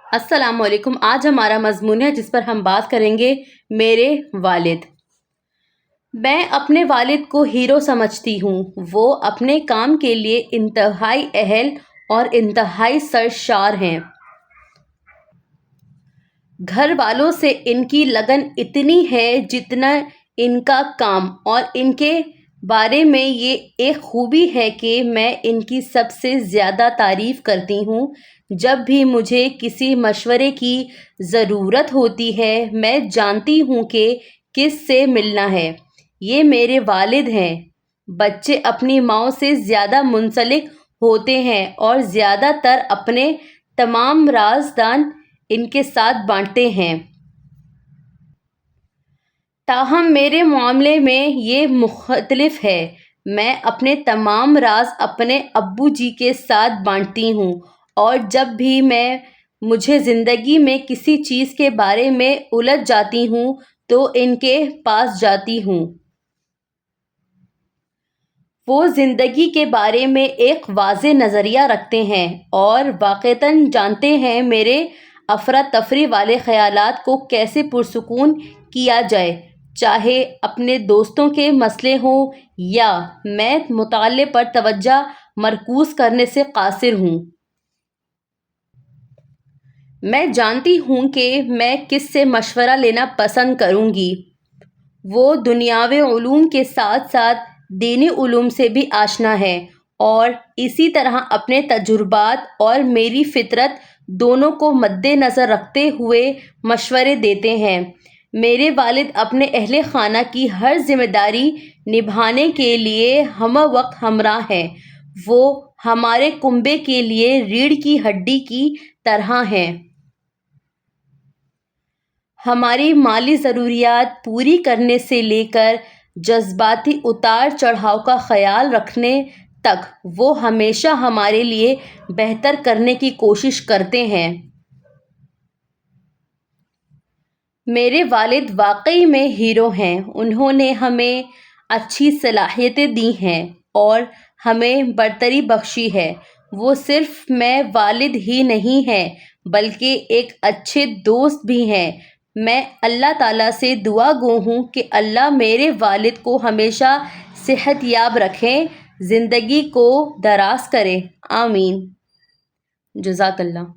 السلام علیکم۔ آج ہمارا مضمون ہے جس پر ہم بات کریں گے میرے والد۔ میں اپنے والد کو ہیرو سمجھتی ہوں۔ وہ اپنے کام کے لیے انتہائی اہل اور انتہائی سرشار ہیں۔ گھر والوں سے ان کی لگن اتنی ہے جتنا ان کا کام، اور ان کے بارے میں یہ ایک خوبی ہے کہ میں ان کی سب سے زیادہ تعریف کرتی ہوں۔ جب بھی مجھے کسی مشورے کی ضرورت ہوتی ہے، میں جانتی ہوں کہ کس سے ملنا ہے۔ یہ میرے والد ہیں۔ بچے اپنی ماں سے زیادہ منسلک ہوتے ہیں اور زیادہ تر اپنے تمام رازدان ان کے ساتھ بانٹتے ہیں۔ تاہم میرے معاملے میں یہ مختلف ہے۔ میں اپنے تمام راز اپنے ابو جی کے ساتھ بانٹتی ہوں، اور جب بھی مجھے زندگی میں کسی چیز کے بارے میں الجھ جاتی ہوں تو ان کے پاس جاتی ہوں۔ وہ زندگی کے بارے میں ایک واضح نظریہ رکھتے ہیں اور واقعتاً جانتے ہیں میرے افراتفری والے خیالات کو کیسے پرسکون کیا جائے، چاہے اپنے دوستوں کے مسئلے ہوں یا میں مطالعے پر توجہ مرکوز کرنے سے قاصر ہوں۔ میں جانتی ہوں کہ میں کس سے مشورہ لینا پسند کروں گی۔ وہ دنیاوی علوم کے ساتھ ساتھ دینی علوم سے بھی آشنا ہے، اور اسی طرح اپنے تجربات اور میری فطرت دونوں کو مد نظر رکھتے ہوئے مشورے دیتے ہیں۔ میرے والد اپنے اہل خانہ کی ہر ذمہ داری نبھانے کے لیے ہمہ وقت ہمراہ ہیں۔ وہ ہمارے کنبے کے لیے ریڑھ کی ہڈی کی طرح ہیں۔ ہماری مالی ضروریات پوری کرنے سے لے کر جذباتی اتار چڑھاؤ کا خیال رکھنے تک وہ ہمیشہ ہمارے لیے بہتر کرنے کی کوشش کرتے ہیں۔ میرے والد واقعی میں ہیرو ہیں۔ انہوں نے ہمیں اچھی صلاحیتیں دی ہیں اور ہمیں برتری بخشی ہے۔ وہ صرف والد ہی نہیں ہیں بلکہ ایک اچھے دوست بھی ہیں۔ میں اللہ تعالیٰ سے دعا گو ہوں کہ اللہ میرے والد کو ہمیشہ صحت یاب رکھے، زندگی کو دراز کرے۔ آمین۔ جزاک اللہ۔